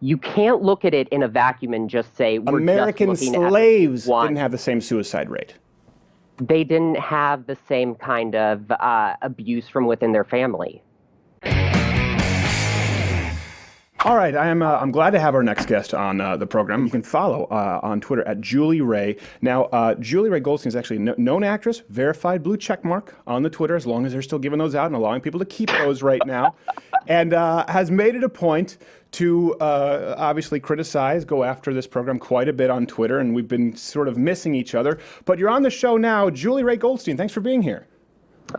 you can't look at it in a vacuum and just say we're American just looking slaves at one. didn't have the same suicide rate. They didn't have the same kind of abuse from within their family. All right, I'm glad to have our next guest on the program. You can follow on Twitter at Julie Rei. Now, Julie Rei Goldstein is actually a known actress, verified blue check mark on the Twitter, as long as they're still giving those out and allowing people to keep those right now, and has made it a point to obviously criticize, go after this program quite a bit on Twitter, and we've been sort of missing each other. But you're on the show now. Julie Rei Goldstein, thanks for being here.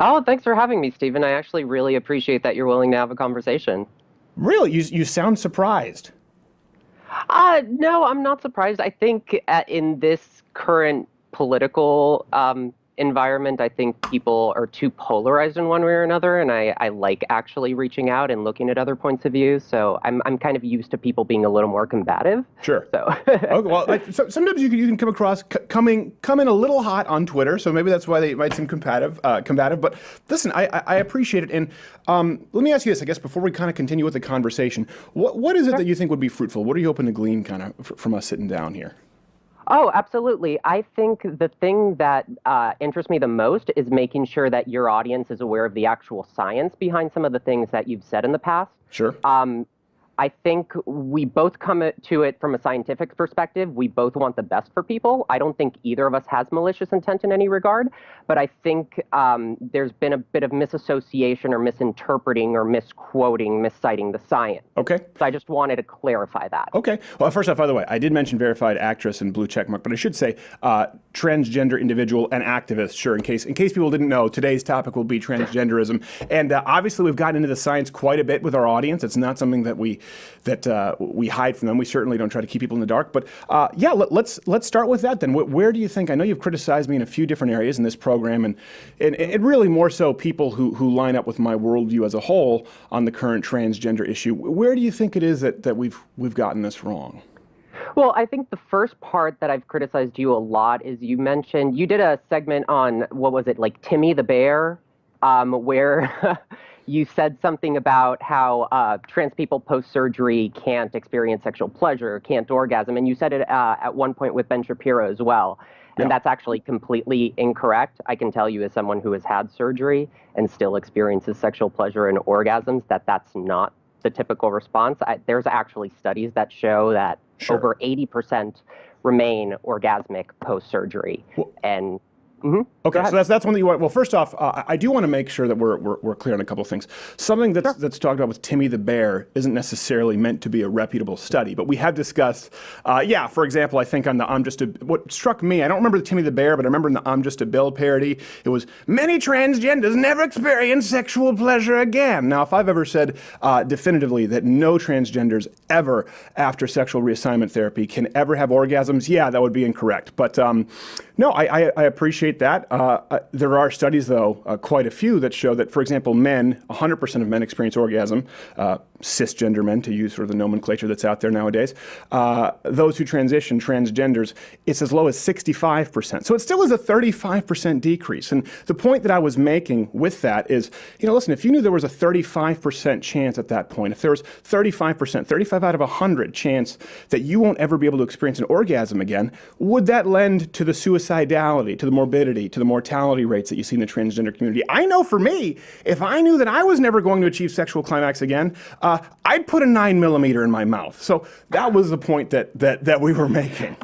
Oh, thanks for having me, Stephen. I actually really appreciate that you're willing to have a conversation. Really? You sound surprised. No, I'm not surprised. I think in this current political environment, I think people are too polarized in one way or another, and I like actually reaching out and looking at other points of view. So I'm kind of used to people being a little more combative. Sure. So okay, well, so sometimes you can come across come in a little hot on Twitter, so maybe that's why they might seem combative. But listen, I appreciate it, and let me ask you this, I guess, before we kind of continue with the conversation. What is it that you think would be fruitful? What are you hoping to glean kind of from us sitting down here? Oh, absolutely. I think the thing that interests me the most is making sure that your audience is aware of the actual science behind some of the things that you've said in the past. Sure. I think we both come to it from a scientific perspective. We both want the best for people. I don't think either of us has malicious intent in any regard, but I think there's been a bit of misassociation or misinterpreting or misquoting, misciting the science. Okay. So I just wanted to clarify that. Okay. Well, first off, by the way, I did mention verified actress and blue checkmark, but I should say transgender individual and activist, sure, in case people didn't know, today's topic will be transgenderism. And obviously we've gotten into the science quite a bit with our audience. It's not something that we hide from them. We certainly don't try to keep people in the dark. But yeah, let's start with that then. Where do you think, I know you've criticized me in a few different areas in this program, and really more so people who line up with my worldview as a whole on the current transgender issue. Where do you think it is that we've gotten this wrong? Well, I think the first part that I've criticized you a lot is you did a segment on, what was it, like Timmy the Bear, where you said something about how trans people post-surgery can't experience sexual pleasure, can't orgasm, and you said it at one point with Ben Shapiro as well. And that's actually completely incorrect. I can tell you as someone who has had surgery and still experiences sexual pleasure and orgasms that that's not the typical response. There's actually studies that show that over 80% remain orgasmic post-surgery. Well, and okay, so that's one that you want. Well, first off, I do want to make sure that we're clear on a couple of things. Something that's talked about with Timmy the Bear isn't necessarily meant to be a reputable study, but we have discussed, for example, I think on the what struck me, I don't remember the Timmy the Bear, but I remember in the I'm Just a Bill parody, it was, many transgenders never experience sexual pleasure again. Now, if I've ever said definitively that no transgenders ever, after sexual reassignment therapy, can ever have orgasms, yeah, that would be incorrect. But no, I appreciate that. There are studies, though, quite a few, that show that, for example, 100% of men experience orgasm, cisgender men, to use sort of the nomenclature that's out there nowadays. Those who transition, transgenders, it's as low as 65%. So it still is a 35% decrease. And the point that I was making with that is, listen, if you knew there was a 35% chance at that point, if there was 35%, 35 out of 100 chance that you won't ever be able to experience an orgasm again, would that lend to the suicidality, to the morbidity, to the mortality rates that you see in the transgender community? I know for me, if I knew that I was never going to achieve sexual climax again, I'd put a 9mm in my mouth. So that was the point that we were making.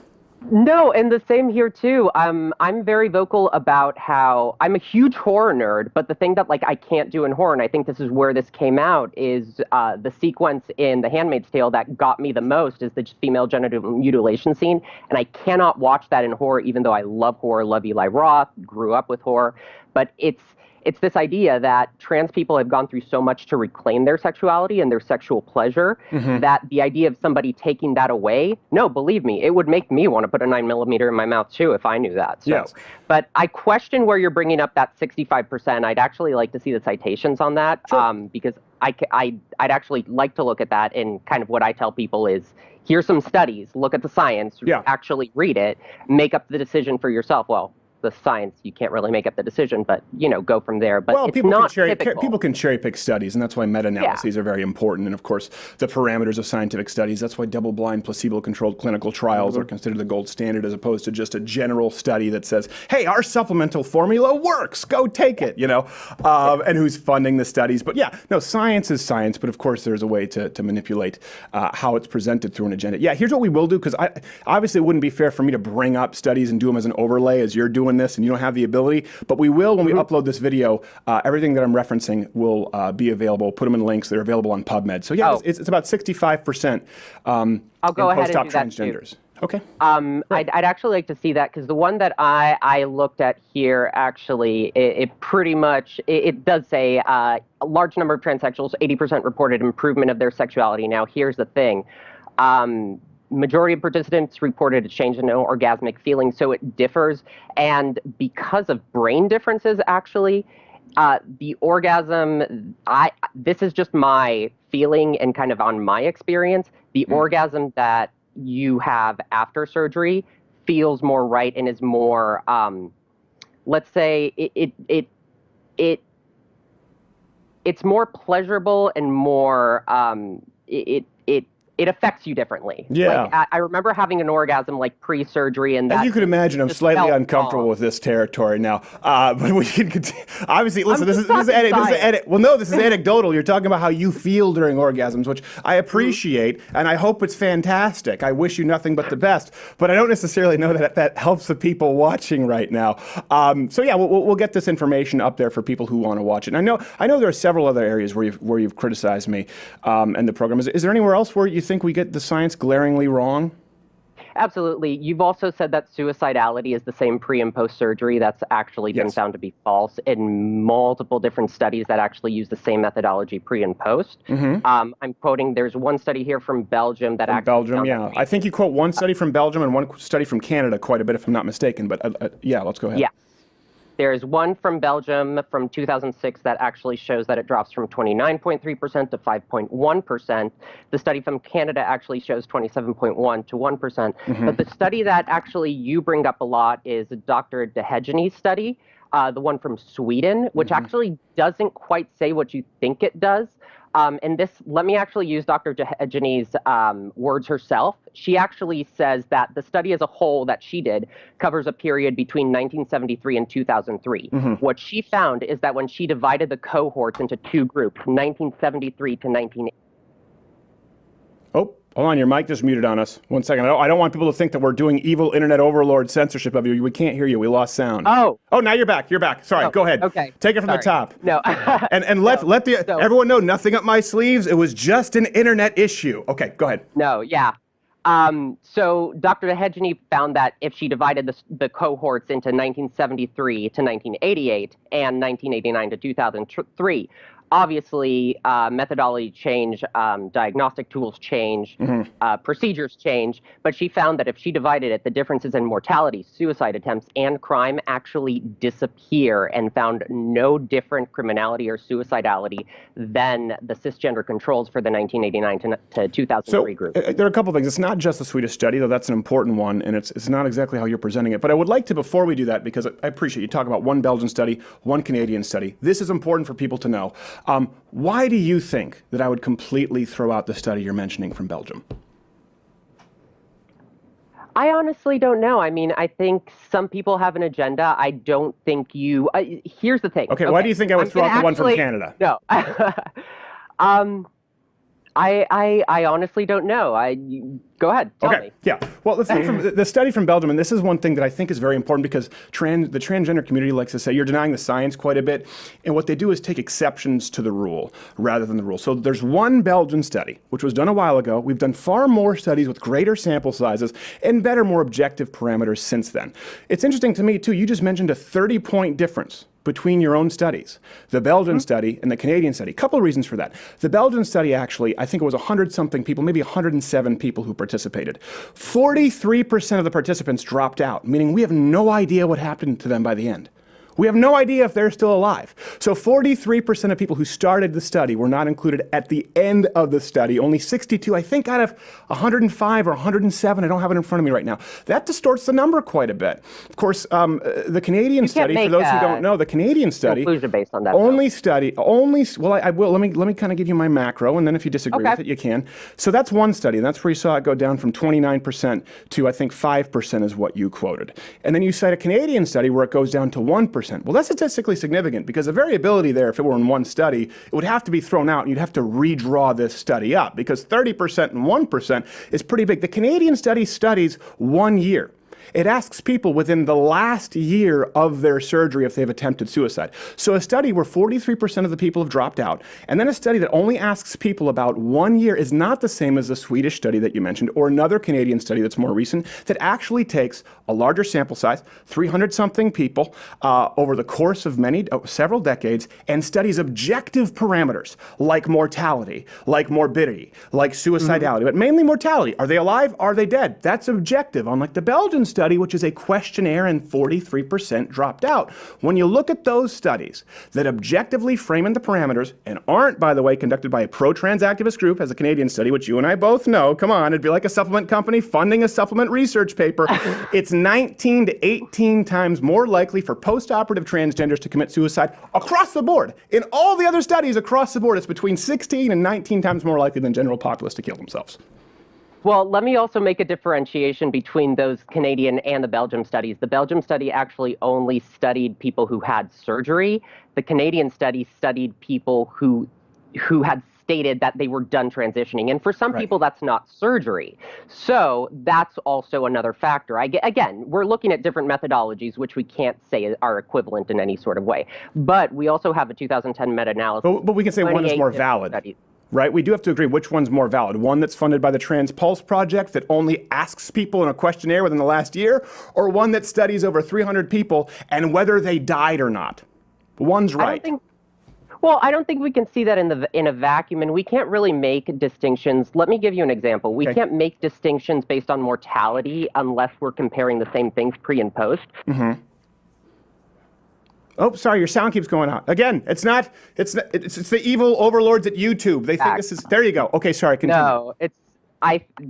No, and the same here too. I'm very vocal about how I'm a huge horror nerd, but the thing that I can't do in horror, and I think this is where this came out, is the sequence in The Handmaid's Tale that got me the most is the female genital mutilation scene, and I cannot watch that in horror, even though I love horror, love Eli Roth, grew up with horror, but it's this idea that trans people have gone through so much to reclaim their sexuality and their sexual pleasure that the idea of somebody taking that away, no, believe me, it would make me want to put a 9mm in my mouth too if I knew that. So. Yes. But I question where you're bringing up that 65%. I'd actually like to see the citations on that because I'd actually like to look at that, and kind of what I tell people is, here's some studies, look at the science, actually read it, make up the decision for yourself. Well, the science. You can't really make up the decision, but, go from there. But well, it's not typical. People can cherry pick studies, and that's why meta-analyses are very important. And of course, the parameters of scientific studies, that's why double-blind, placebo-controlled clinical trials are considered the gold standard, as opposed to just a general study that says, hey, our supplemental formula works, go take it, and who's funding the studies. But yeah, no, science is science, but of course there's a way to manipulate how it's presented through an agenda. Yeah, here's what we will do, because obviously it wouldn't be fair for me to bring up studies and do them as an overlay as you're doing this, and you don't have the ability, but we will when we upload this video. Everything that I'm referencing will be available. Put them in links. They're available on PubMed. So yeah, it's about 65% I'll go ahead and do that transgenders. too. Okay. I'd actually like to see that, because the one that I looked at here, actually, it pretty much, it does say a large number of transsexuals, 80% reported improvement of their sexuality. Now, here's the thing. Majority of participants reported a change in orgasmic feeling, so it differs. And because of brain differences, actually, the orgasm, this is just my feeling and kind of on my experience, the orgasm that you have after surgery feels more right and is more, let's say, it's more pleasurable and more, it affects you differently. Yeah. Like, I remember having an orgasm like pre-surgery, and that. As you can imagine, I'm slightly uncomfortable with this territory now. But we can continue. Obviously, listen, this is edit. Well, no, this is anecdotal. You're talking about how you feel during orgasms, which I appreciate, and I hope it's fantastic. I wish you nothing but the best. But I don't necessarily know that helps the people watching right now. So yeah, we'll get this information up there for people who want to watch it. And I know there are several other areas where you've criticized me and the program. Is there anywhere else where you think we get the science glaringly wrong? Absolutely. You've also said that suicidality is the same pre and post surgery. That's actually been found to be false in multiple different studies that actually use the same methodology pre and post. I'm quoting, there's one study here from Belgium that actually. Belgium, yeah. I think you quote one study from Belgium and one study from Canada quite a bit, if I'm not mistaken. But yeah, let's go ahead. Yeah. There's one from Belgium from 2006 that actually shows that it drops from 29.3% to 5.1%. The study from Canada actually shows 27.1 to 1%. But the study that actually you bring up a lot is Dr. Dehegeny's study, the one from Sweden, which actually doesn't quite say what you think it does. And this, let me actually use Dr. Dehegeny's words herself. She actually says that the study as a whole that she did covers a period between 1973 and 2003. What she found is that when she divided the cohorts into two groups, 1973 to 1980. Oh, hold on, your mic just muted on us. 1 second. I don't want people to think that we're doing evil internet overlord censorship of you. We can't hear you. We lost sound. Oh, now you're back. You're back. Sorry, go ahead. Okay. Take it from the top. No. and let everyone know, nothing up my sleeves. It was just an internet issue. Okay, go ahead. No, yeah. So Dr. Dehegeny found that if she divided the cohorts into 1973 to 1988 and 1989 to 2003, obviously, methodology change, diagnostic tools change, procedures change, but she found that if she divided it, the differences in mortality, suicide attempts, and crime actually disappear, and found no different criminality or suicidality than the cisgender controls for the 1989 to 2003 group. There are a couple of things. It's not just the Swedish study, though that's an important one, and it's not exactly how you're presenting it. But I would like to, before we do that, because I appreciate you talk about one Belgian study, one Canadian study. This is important for people to know. Why do you think that I would completely throw out the study you're mentioning from Belgium? I honestly don't know. I mean, I think some people have an agenda. I don't think you... here's the thing. Okay, why do you think I would throw out the one from Canada? No. I honestly don't know. Go ahead, tell me. Yeah. Well, the study from Belgium, and this is one thing that I think is very important, because the transgender community likes to say you're denying the science quite a bit, and what they do is take exceptions to the rule rather than the rule. So there's one Belgian study, which was done a while ago. We've done far more studies with greater sample sizes and better, more objective parameters since then. It's interesting to me, too, you just mentioned a 30-point difference between your own studies, the Belgian study and the Canadian study. A couple of reasons for that. The Belgian study, actually, I think it was 100-something people, maybe 107 people who participated. 43% of the participants dropped out, meaning we have no idea what happened to them by the end. We have no idea if they're still alive. So 43% of people who started the study were not included at the end of the study. Only 62, I think, out of 105 or 107. I don't have it in front of me right now. That distorts the number quite a bit. Of course, the Canadian study, for those who don't know, the Canadian study conclusion based on that, well, I will. Let me kind of give you my macro, and then if you disagree with it, you can. So that's one study, and that's where you saw it go down from 29% to, I think, 5% is what you quoted. And then you cite a Canadian study where it goes down to 1%. Well, that's statistically significant because the variability there, if it were in one study, it would have to be thrown out and you'd have to redraw this study up because 30% and 1% is pretty big. The Canadian study studies 1 year. It asks people within the last year of their surgery if they've attempted suicide. So a study where 43% of the people have dropped out, and then a study that only asks people about 1 year is not the same as the Swedish study that you mentioned, or another Canadian study that's more recent, that actually takes a larger sample size, 300-something people, over the course of several decades, and studies objective parameters like mortality, like morbidity, like suicidality, but mainly mortality. Are they alive? Are they dead? That's objective, unlike the Belgian study, which is a questionnaire, and 43% dropped out. When you look at those studies that objectively frame in the parameters and aren't, by the way, conducted by a pro-trans activist group, as a Canadian study, which you and I both know, come on, it'd be like a supplement company funding a supplement research paper. It's 19 to 18 times more likely for post-operative transgenders to commit suicide across the board. In all the other studies across the board, it's between 16 and 19 times more likely than general populace to kill themselves. Well, let me also make a differentiation between those Canadian and the Belgium studies. The Belgium study actually only studied people who had surgery. The Canadian study studied people who had stated that they were done transitioning. And for some people, that's not surgery. So that's also another factor. Again, we're looking at different methodologies, which we can't say are equivalent in any sort of way. But we also have a 2010 meta-analysis. But we can say one is more valid. Studies. Right? We do have to agree which one's more valid. One that's funded by the Trans Pulse Project that only asks people in a questionnaire within the last year, or one that studies over 300 people and whether they died or not. One's right. I don't think we can see that in a vacuum, and we can't really make distinctions. Let me give you an example. We can't make distinctions based on mortality unless we're comparing the same things pre and post. Mm-hmm. Oh, sorry, your sound keeps going out. Again, it's the evil overlords at YouTube. They think this is, there you go. Okay, sorry, continue. No,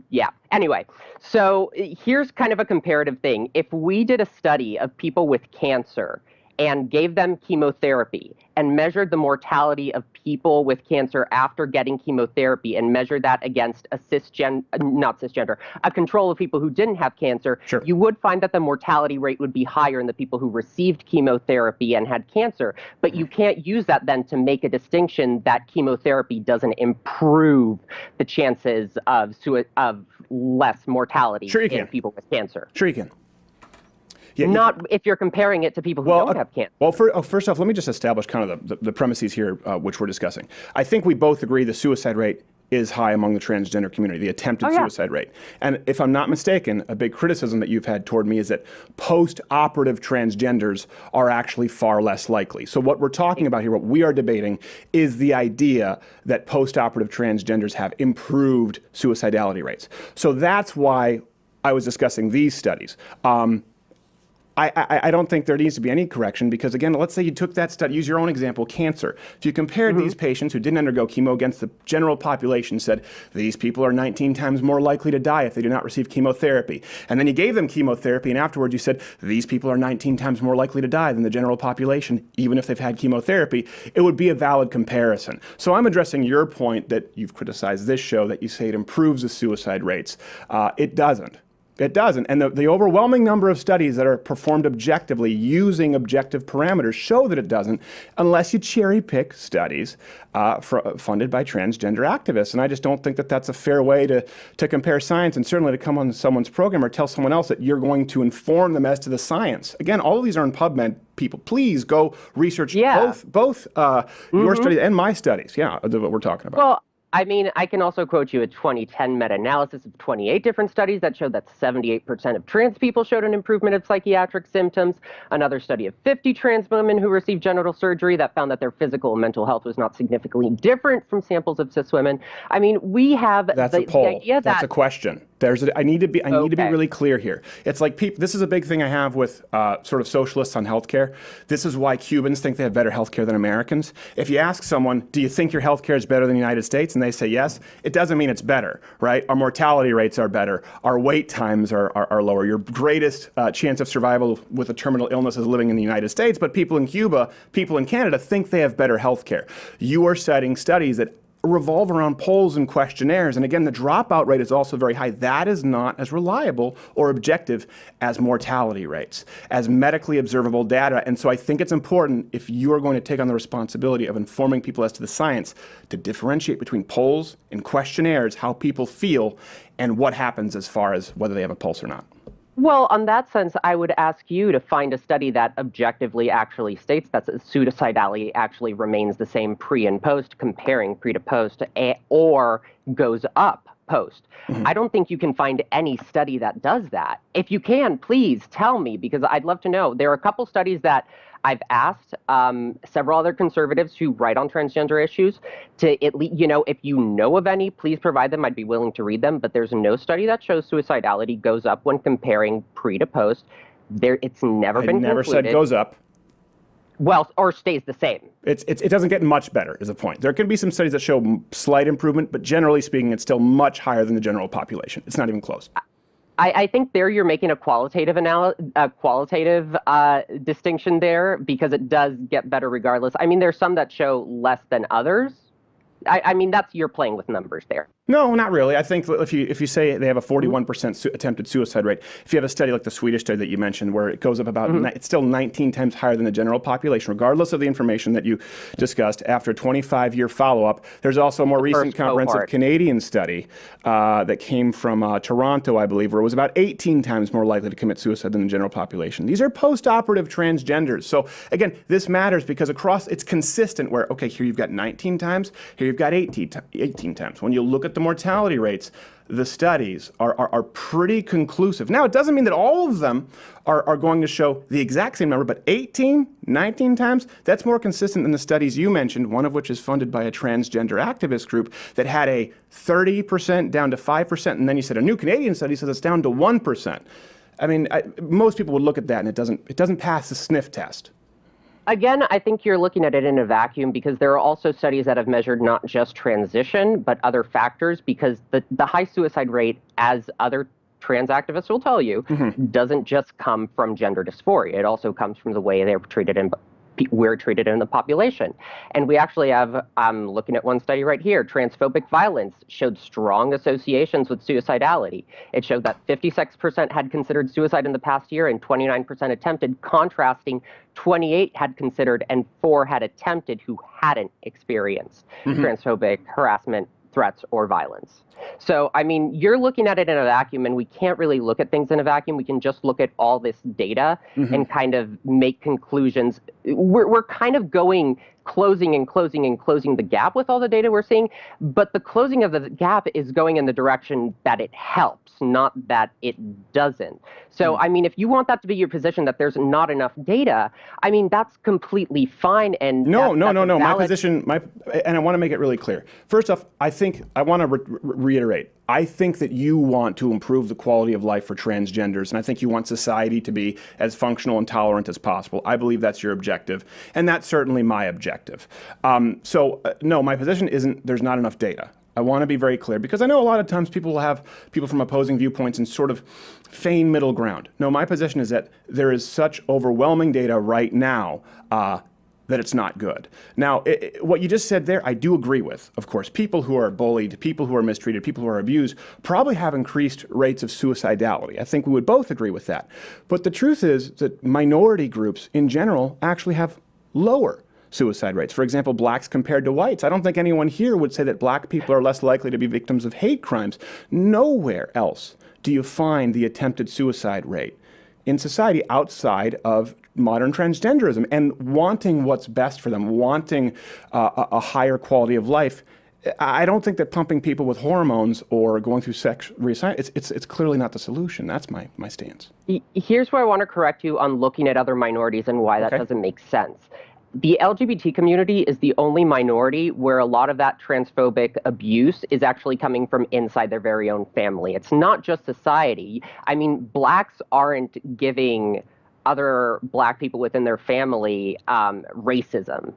yeah. Anyway, so here's kind of a comparative thing. If we did a study of people with cancer and gave them chemotherapy and measured the mortality of people with cancer after getting chemotherapy and measured that against a a control of people who didn't have cancer, you would find that the mortality rate would be higher in the people who received chemotherapy and had cancer. But you can't use that then to make a distinction that chemotherapy doesn't improve the chances of less mortality in people with cancer. Sure you can. Yeah, not if you're comparing it to people who don't have cancer. Well, first off, let me just establish kind of the premises here which we're discussing. I think we both agree the suicide rate is high among the transgender community, the attempted suicide rate. And if I'm not mistaken, a big criticism that you've had toward me is that post-operative transgenders are actually far less likely. So what we're talking about here, what we are debating, is the idea that post-operative transgenders have improved suicidality rates. So that's why I was discussing these studies. I don't think there needs to be any correction because, again, let's say you took that study, use your own example, cancer. If you compared these patients who didn't undergo chemo against the general population, said these people are 19 times more likely to die if they do not receive chemotherapy. And then you gave them chemotherapy and afterwards you said these people are 19 times more likely to die than the general population, even if they've had chemotherapy, it would be a valid comparison. So I'm addressing your point that you've criticized this show, that you say it improves the suicide rates. It doesn't. It doesn't. And the overwhelming number of studies that are performed objectively using objective parameters show that it doesn't, unless you cherry pick studies funded by transgender activists. And I just don't think that that's a fair way to compare science, and certainly to come on someone's program or tell someone else that you're going to inform them as to the science. Again, all of these are in PubMed. People, please go research both your studies and my studies. Yeah, what we're talking about. Well, I mean, I can also quote you a 2010 meta-analysis of 28 different studies that showed that 78% of trans people showed an improvement of psychiatric symptoms. Another study of 50 trans women who received genital surgery that found that their physical and mental health was not significantly different from samples of cis women. I mean, we have the idea that... That's a question. I need to be Okay. really clear here. It's like this is a big thing I have with sort of socialists on healthcare. This is why Cubans think they have better healthcare than Americans. If you ask someone, do you think your healthcare is better than the United States? And they say yes, it doesn't mean it's better, right? Our mortality rates are better. Our wait times are lower. Your greatest chance of survival with a terminal illness is living in the United States, but people in Cuba, people in Canada think they have better healthcare. You are citing studies that revolve around polls and questionnaires. And again, the dropout rate is also very high. That is not as reliable or objective as mortality rates, as medically observable data. And so I think it's important, if you are going to take on the responsibility of informing people as to the science, to differentiate between polls and questionnaires, how people feel, and what happens as far as whether they have a pulse or not. Well, on that sense, I would ask you to find a study that objectively actually states that suicidality actually remains the same pre and post, comparing pre to post, or goes up post. I don't think you can find any study that does that. If you can, please tell me, because I'd love to know. There are a couple studies that I've asked several other conservatives who write on transgender issues to at least, if you know of any, please provide them. I'd be willing to read them. But there's no study that shows suicidality goes up when comparing pre to post. It's never been concluded. I never said goes up. Well, or stays the same. It doesn't get much better, is the point. There can be some studies that show slight improvement, but generally speaking, it's still much higher than the general population. It's not even close. I think there you're making a qualitative distinction there, because it does get better regardless. I mean, there's some that show less than others. I mean, you're playing with numbers there. No, not really. I think if you say they have a 41% attempted suicide rate, if you have a study like the Swedish study that you mentioned, where it goes up about, it's still 19 times higher than the general population, regardless of the information that you discussed. After a 25-year follow-up, there's also a more recent comprehensive Canadian study that came from Toronto, I believe, where it was about 18 times more likely to commit suicide than the general population. These are post-operative transgenders. So again, this matters because it's consistent where, okay, here you've got 19 times, here you've got 18 times. When you look at the mortality rates, the studies are pretty conclusive. Now, it doesn't mean that all of them are going to show the exact same number, but 18, 19 times, that's more consistent than the studies you mentioned, one of which is funded by a transgender activist group that had a 30% down to 5%, and then you said a new Canadian study says it's down to 1%. I mean, most people would look at that and it doesn't pass the sniff test. Again, I think you're looking at it in a vacuum, because there are also studies that have measured not just transition, but other factors, because the high suicide rate, as other trans activists will tell you, doesn't just come from gender dysphoria. It also comes from the way we're treated in the population. And we actually have, I'm looking at one study right here, transphobic violence showed strong associations with suicidality. It showed that 56% had considered suicide in the past year and 29% attempted, contrasting 28 had considered and 4 had attempted who hadn't experienced transphobic harassment, threats, or violence. So, I mean, you're looking at it in a vacuum, and we can't really look at things in a vacuum. We can just look at all this data and kind of make conclusions. We're kind of closing the gap with all the data we're seeing, but the closing of the gap is going in the direction that it helps, not that it doesn't. So, I mean, if you want that to be your position, that there's not enough data, I mean, that's completely fine. And no. My position, and I want to make it really clear. First off, I want to reiterate, I think that you want to improve the quality of life for transgenders, and I think you want society to be as functional and tolerant as possible. I believe that's your objective, and that's certainly my objective. No, my position isn't there's not enough data. I want to be very clear, because I know a lot of times people will have people from opposing viewpoints and sort of feign middle ground. No, my position is that there is such overwhelming data right now that it's not good. Now, what you just said there, I do agree with. Of course, people who are bullied, people who are mistreated, people who are abused probably have increased rates of suicidality. I think we would both agree with that. But the truth is that minority groups in general actually have lower suicide rates. For example, blacks compared to whites. I don't think anyone here would say that black people are less likely to be victims of hate crimes. Nowhere else do you find the attempted suicide rate in society outside of modern transgenderism, and wanting what's best for them, wanting a higher quality of life. I don't think that pumping people with hormones or going through sex reassignment, it's clearly not the solution. That's my stance. Here's where I want to correct you on looking at other minorities and why that doesn't make sense. The LGBT community is the only minority where a lot of that transphobic abuse is actually coming from inside their very own family. It's not just society. I mean, blacks aren't giving other black people within their family racism.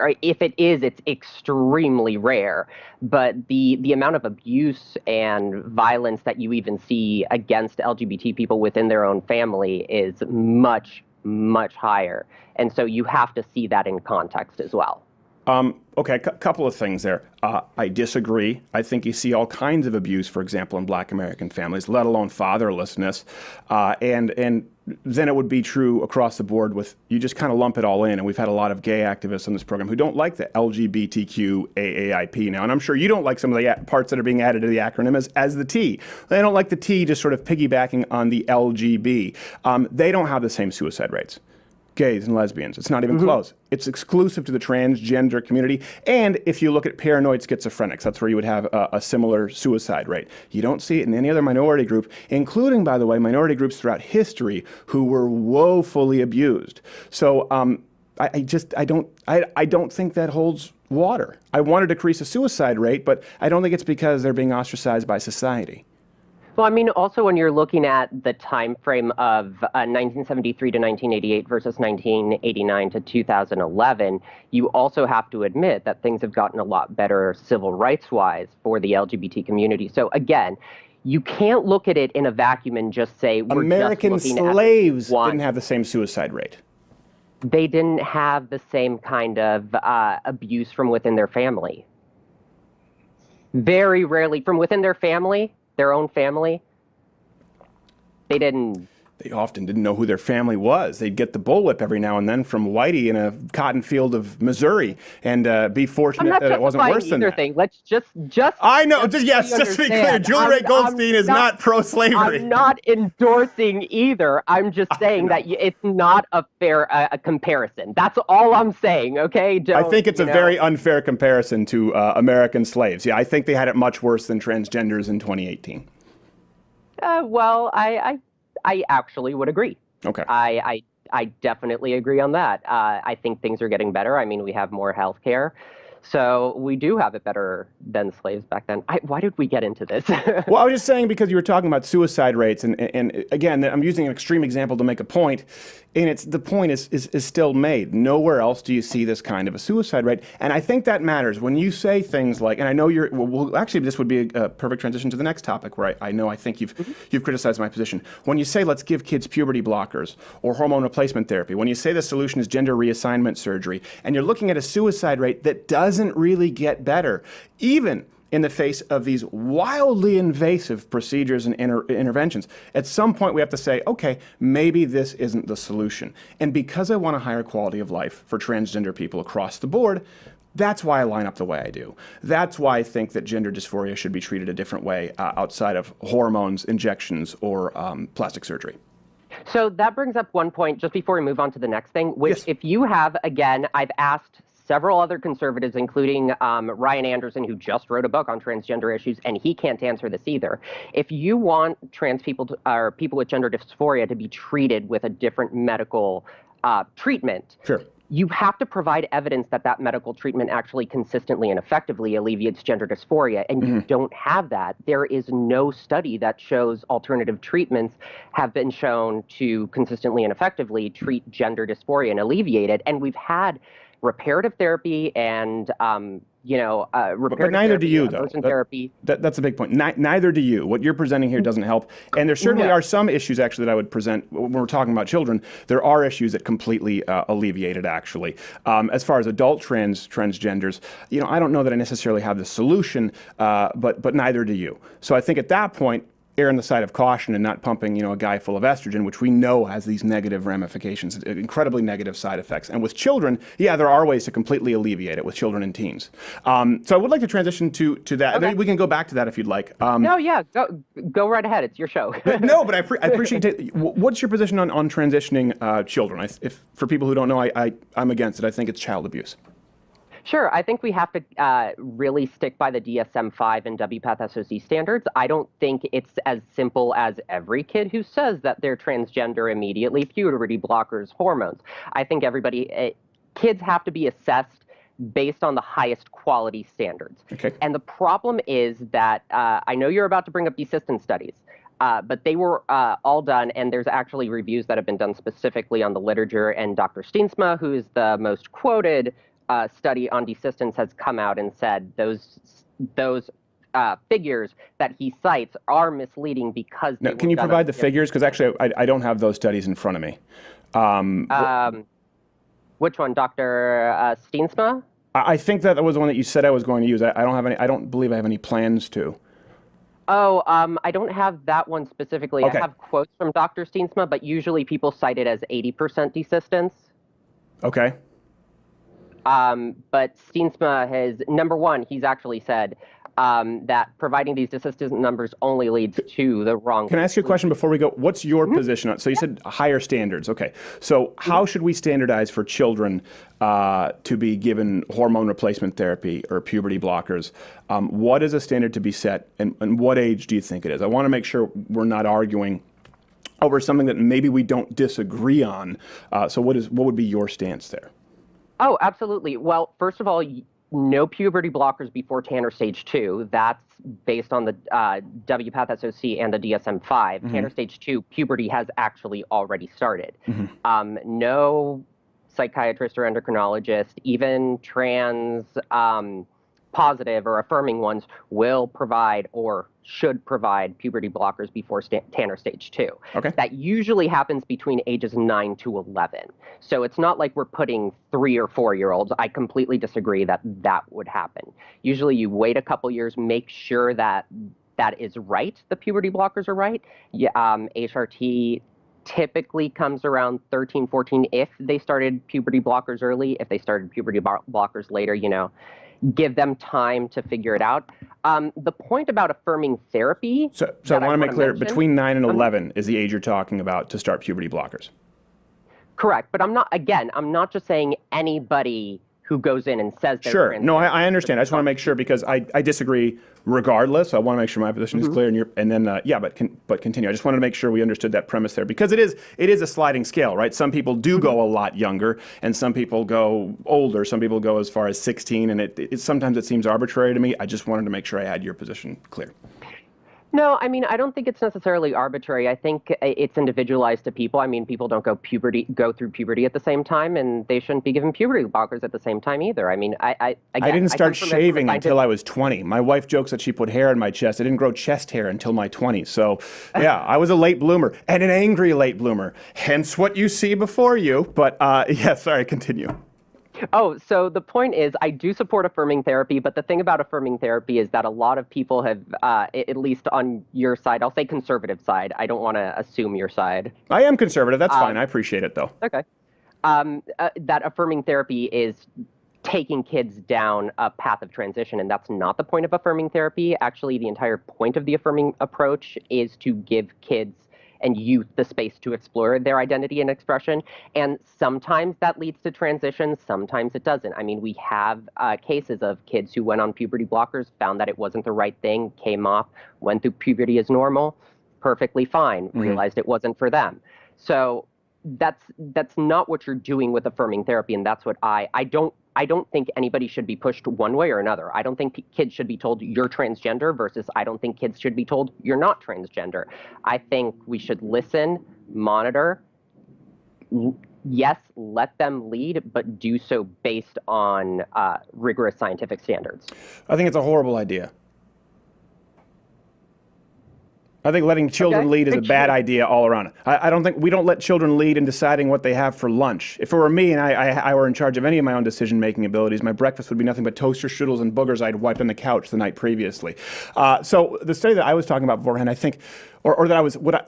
Or if it is, it's extremely rare. But the amount of abuse and violence that you even see against LGBT people within their own family is much, much higher. And so you have to see that in context as well. Okay, a couple of things there. I disagree. I think you see all kinds of abuse, for example, in Black American families, let alone fatherlessness. And then it would be true across the board with, you just kind of lump it all in. And we've had a lot of gay activists on this program who don't like the LGBTQ AAIP now. And I'm sure you don't like some of the parts that are being added to the acronym as the T. They don't like the T just sort of piggybacking on the LGB. They don't have the same suicide rates. Gays and lesbians. It's not even close. It's exclusive to the transgender community. And if you look at paranoid schizophrenics, that's where you would have a similar suicide rate. You don't see it in any other minority group, including, by the way, minority groups throughout history who were woefully abused. So I don't think that holds water. I want to decrease the suicide rate, but I don't think it's because they're being ostracized by society. Well, I mean, also when you're looking at the time frame of 1973 to 1988 versus 1989 to 2011, you also have to admit that things have gotten a lot better civil rights-wise for the LGBT community. So again, you can't look at it in a vacuum and just say we're American just looking slaves at didn't have the same suicide rate. They didn't have the same kind of abuse from within their family. Very rarely from within their family. Their own family, they didn't. They often didn't know who their family was. They'd get the bullwhip every now and then from Whitey in a cotton field of Missouri, and be fortunate that it wasn't worse than that. Thing. Let's just. I know. Just to be clear, Julie Rei Goldstein is not pro-slavery. I'm not endorsing either. I'm just saying that it's not a fair comparison. That's all I'm saying. Okay. I think it's a very unfair comparison to American slaves. Yeah, I think they had it much worse than transgenders in 2018. Well, I actually would agree. Okay. I definitely agree on that. I think things are getting better. I mean, we have more health care. So we do have it better than slaves back then. Why did we get into this? Well, I was just saying because you were talking about suicide rates, and again, I'm using an extreme example to make a point, and the point is still made. Nowhere else do you see this kind of a suicide rate, and I think that matters when you say things like, and I know actually this would be a perfect transition to the next topic where I think you've criticized my position. When you say let's give kids puberty blockers or hormone replacement therapy, when you say the solution is gender reassignment surgery, and you're looking at a suicide rate that doesn't really get better, even in the face of these wildly invasive procedures and interventions. At some point, we have to say, okay, maybe this isn't the solution. And because I want a higher quality of life for transgender people across the board, that's why I line up the way I do. That's why I think that gender dysphoria should be treated a different way outside of hormones, injections, or plastic surgery. So that brings up one point, just before we move on to the next thing, which if you have, again, I've asked several other conservatives, including Ryan Anderson, who just wrote a book on transgender issues, and he can't answer this either. If you want trans people or people with gender dysphoria to be treated with a different medical treatment, sure, you have to provide evidence that that medical treatment actually consistently and effectively alleviates gender dysphoria, and you don't have that. There is no study that shows alternative treatments have been shown to consistently and effectively treat gender dysphoria and alleviate it, and we've had reparative therapy and, but neither do you, though. Therapy. That's a big point. Neither do you. What you're presenting here doesn't help. And there certainly are some issues, actually, that I would present when we're talking about children. There are issues that completely alleviate it, actually. As far as adult transgenders, I don't know that I necessarily have the solution, but neither do you. So I think at that point, err on the side of caution and not pumping, a guy full of estrogen, which we know has these negative ramifications, incredibly negative side effects. And with children, there are ways to completely alleviate it with children and teens. So I would like to transition to that. Okay. We can go back to that if you'd like. Go right ahead. It's your show. No, but I appreciate it. What's your position on transitioning children? If for people who don't know, I'm against it. I think it's child abuse. Sure. I think we have to really stick by the DSM-5 and WPATH SOC standards. I don't think it's as simple as every kid who says that they're transgender immediately, puberty blockers, hormones. I think everybody kids have to be assessed based on the highest quality standards. Okay. And the problem is that I know you're about to bring up desistance studies, but they were all done, and there's actually reviews that have been done specifically on the literature, and Dr. Steensma, who is the most quoted study on desistance, has come out and said those figures that he cites are misleading because now, can you provide the figures? Because actually, I don't have those studies in front of me. Which one, Dr. Steensma? I think that was the one that you said I was going to use. I don't have any. I don't believe I have any plans to. Oh, I don't have that one specifically. Okay. I have quotes from Dr. Steensma, but usually people cite it as 80% desistance. Okay. But Steensma has, number one, he's actually said that providing these desistance numbers only leads to the wrong. Can I ask you a question before we go? What's your position on? So you said higher standards. Okay. So how should we standardize for children to be given hormone replacement therapy or puberty blockers? What is a standard to be set, and what age do you think it is? I want to make sure we're not arguing over something that maybe we don't disagree on. So what would be your stance there? Oh, absolutely. Well, first of all, no puberty blockers before Tanner stage 2. That's based on the WPATH SOC and the DSM-5. Mm-hmm. Tanner stage 2, puberty has actually already started. Mm-hmm. No psychiatrist or endocrinologist, even trans positive or affirming ones, will provide or should provide puberty blockers before Tanner stage 2. Okay. That usually happens between ages 9 to 11. So it's not like we're putting 3 or 4-year-olds. I completely disagree that that would happen. Usually you wait a couple years, make sure that that is right, the puberty blockers are right. Yeah, HRT typically comes around 13, 14 if they started puberty blockers early. If they started puberty blockers later, give them time to figure it out. The point about affirming therapy. So I want to make clear, between 9 and 11 is the age you're talking about to start puberty blockers. Correct, but I'm not just saying anybody who goes in and says they're sure. No, I understand. I just want to make sure because I disagree regardless. So I want to make sure my position is clear. But continue. I just wanted to make sure we understood that premise there because it is a sliding scale, right? Some people do go a lot younger, and some people go older. Some people go as far as 16, and sometimes it seems arbitrary to me. I just wanted to make sure I had your position clear. No, I mean, I don't think it's necessarily arbitrary. I think it's individualized to people. I mean, people don't go through puberty at the same time, and they shouldn't be given puberty blockers at the same time either. I mean, I didn't start shaving until I was 20. My wife jokes that she put hair in my chest. I didn't grow chest hair until my 20s. So, yeah, I was a late bloomer and an angry late bloomer. Hence what you see before you. But, yeah, sorry, continue. Oh, so the point is, I do support affirming therapy, but the thing about affirming therapy is that a lot of people have, at least on your side, I'll say conservative side. I don't want to assume your side. I am conservative. That's fine. I appreciate it, though. Okay. That affirming therapy is taking kids down a path of transition, and that's not the point of affirming therapy. Actually, the entire point of the affirming approach is to give kids and youth the space to explore their identity and expression. And sometimes that leads to transition, sometimes it doesn't. I mean, we have cases of kids who went on puberty blockers, found that it wasn't the right thing, came off, went through puberty as normal, perfectly fine, realized it wasn't for them. So that's not what you're doing with affirming therapy, and that's what I don't think anybody should be pushed one way or another. I don't think kids should be told you're transgender versus I don't think kids should be told you're not transgender. I think we should listen, monitor, yes, let them lead, but do so based on rigorous scientific standards. I think it's a horrible idea. I think letting children lead is a bad idea all around. I don't think we don't let children lead in deciding what they have for lunch. If it were me and I were in charge of any of my own decision-making abilities, my breakfast would be nothing but toaster strudels and boogers I'd wiped on the couch the night previously. So the study that I was talking about beforehand, I think, or that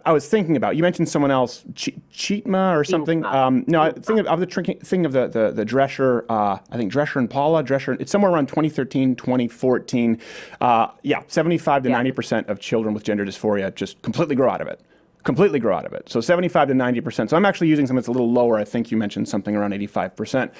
I was thinking about. You mentioned someone else, Cheetma or something. No, I think of the Drescher. I think Drescher and Paula. It's somewhere around 2013, 2014. 75 to 90% of children with gender dysphoria just completely grow out of it. completely grow out of it. So 75 to 90%. So I'm actually using something that's a little lower. I think you mentioned something around 85%.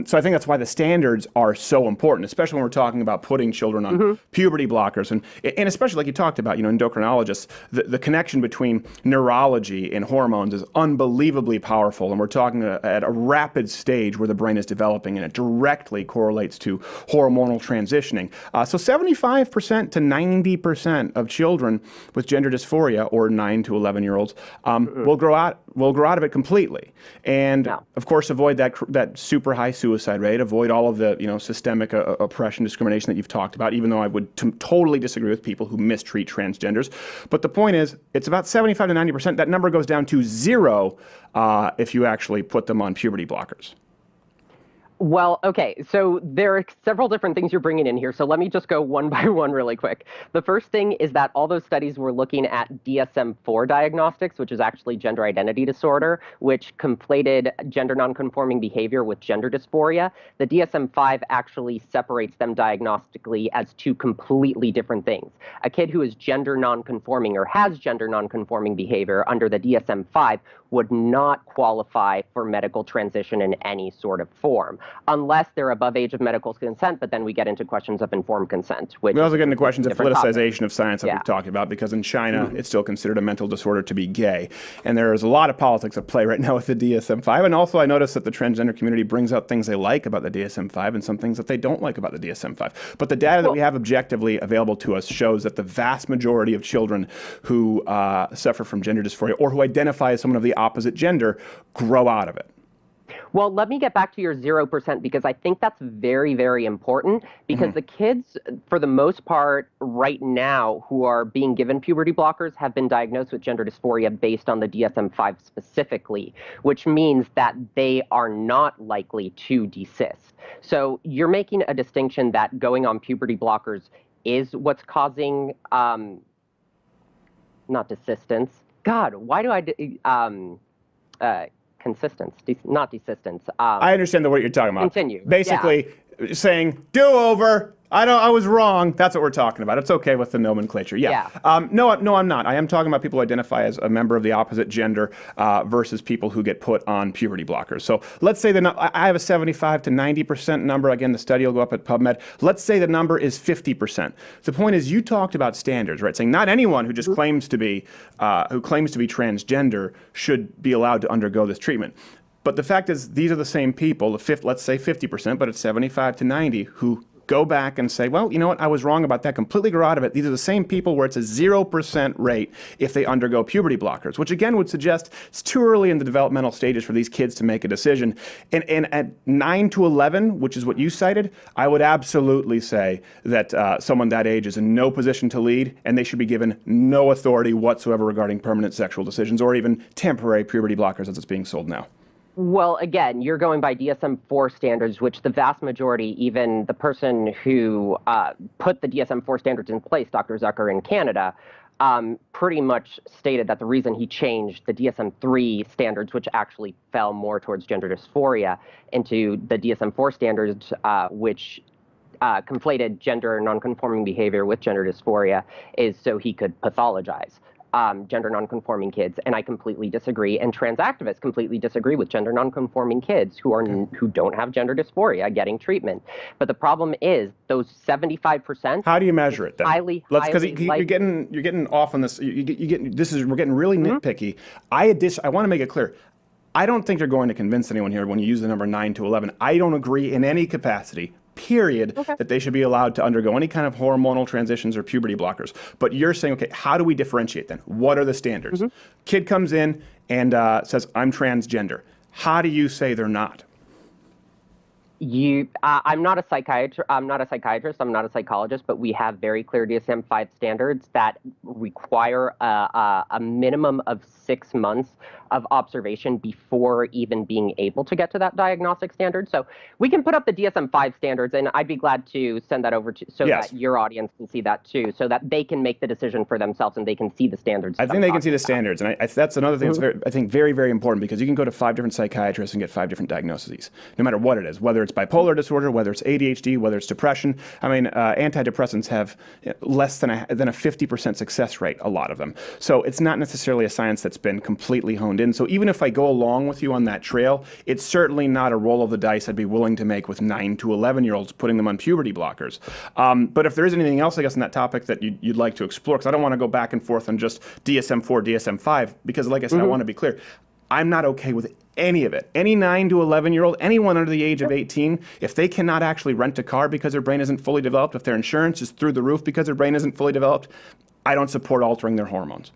So I think that's why the standards are so important, especially when we're talking about putting children on puberty blockers. And especially like you talked about, endocrinologists, the connection between neurology and hormones is unbelievably powerful. And we're talking at a rapid stage where the brain is developing, and it directly correlates to hormonal transitioning. So 75% to 90% of children with gender dysphoria, or 9 to 11-year-olds, will grow out of it completely, and of course avoid that super high suicide rate, avoid all of the systemic oppression, discrimination that you've talked about. Even though I would totally disagree with people who mistreat transgenders, but the point is, it's about 75 to 90%. That number goes down to 0 if you actually put them on puberty blockers. Well, okay, so there are several different things you're bringing in here, so let me just go one by one really quick. The first thing is that all those studies were looking at DSM-4 diagnostics, which is actually gender identity disorder, which conflated gender nonconforming behavior with gender dysphoria. The DSM-5 actually separates them diagnostically as two completely different things. A kid who is gender nonconforming or has gender nonconforming behavior under the DSM-5 would not qualify for medical transition in any sort of form, unless they're above age of medical consent, but then we get into questions of informed consent. Which we also get into questions of politicization topic. Of science that we've talked about, because in China, it's still considered a mental disorder to be gay. And there's a lot of politics at play right now with the DSM-5. And also I noticed that the transgender community brings out things they like about the DSM-5 and some things that they don't like about the DSM-5. But the data that we have objectively available to us shows that the vast majority of children who suffer from gender dysphoria, or who identify as someone of the opposite gender, grow out of it. Well, let me get back to your 0%, because I think that's very, very important, because the kids, for the most part, right now, who are being given puberty blockers have been diagnosed with gender dysphoria based on the DSM-5 specifically, which means that they are not likely to desist. So you're making a distinction that going on puberty blockers is what's causing, not desistance. God, why do consistence, not desistance. I understand what you're talking about. Continue. Basically, saying do-over. I was wrong. That's what we're talking about. It's okay with the nomenclature. No, I'm not. I am talking about people who identify as a member of the opposite gender versus people who get put on puberty blockers. So let's say I have a 75 to 90% number. Again, the study will go up at PubMed. Let's say the number is 50%. The point is, you talked about standards, right? Saying not anyone who just claims to be transgender should be allowed to undergo this treatment. But the fact is, these are the same people, let's say 50%, but it's 75 to 90, who go back and say, well, you know what, I was wrong about that, completely grow out of it. These are the same people where it's a 0% rate if they undergo puberty blockers, which again would suggest it's too early in the developmental stages for these kids to make a decision. And at 9 to 11, which is what you cited, I would absolutely say that someone that age is in no position to lead, and they should be given no authority whatsoever regarding permanent sexual decisions or even temporary puberty blockers as it's being sold now. Well, again, you're going by DSM-4 standards, which the vast majority, even the person who put the DSM-4 standards in place, Dr. Zucker in Canada, pretty much stated that the reason he changed the DSM-3 standards, which actually fell more towards gender dysphoria, into the DSM-4 standards, which conflated gender nonconforming behavior with gender dysphoria, is so he could pathologize gender nonconforming kids, and I completely disagree. And trans activists completely disagree with gender nonconforming kids who don't have gender dysphoria getting treatment. But the problem is those 75%. How do you measure it then? Because you're getting off on this. We're getting really nitpicky. I want to make it clear. I don't think you're going to convince anyone here when you use the number 9 to 11. I don't agree in any capacity, period, that they should be allowed to undergo any kind of hormonal transitions or puberty blockers. But you're saying, okay, how do we differentiate then? What are the standards? Kid comes in and says, I'm transgender. How do you say they're not? I'm not a psychiatrist. I'm not a psychologist, but we have very clear DSM-5 standards that require a minimum of 6 months of observation before even being able to get to that diagnostic standard. So we can put up the DSM-5 standards, and I'd be glad to send that over that your audience can see that too, so that they can make the decision for themselves and they can see the standards. I think they can see the standards, and that's another thing that's I think very, very important, because you can go to 5 different psychiatrists and get 5 different diagnoses, no matter what it is, whether it's it's bipolar disorder, whether it's ADHD, whether it's depression. I mean, antidepressants have less than a 50% success rate, a lot of them. So it's not necessarily a science that's been completely honed in. So even if I go along with you on that trail, it's certainly not a roll of the dice I'd be willing to make with 9 to 11-year-olds, putting them on puberty blockers. But if there is anything else, I guess, on that topic that you'd like to explore, because I don't want to go back and forth on just DSM-4, DSM-5, because like I said, I want to be clear. I'm not okay with any of it. Any 9 to 11-year-old, anyone under the age of 18, if they cannot actually rent a car because their brain isn't fully developed, if their insurance is through the roof because their brain isn't fully developed, I don't support altering their hormones.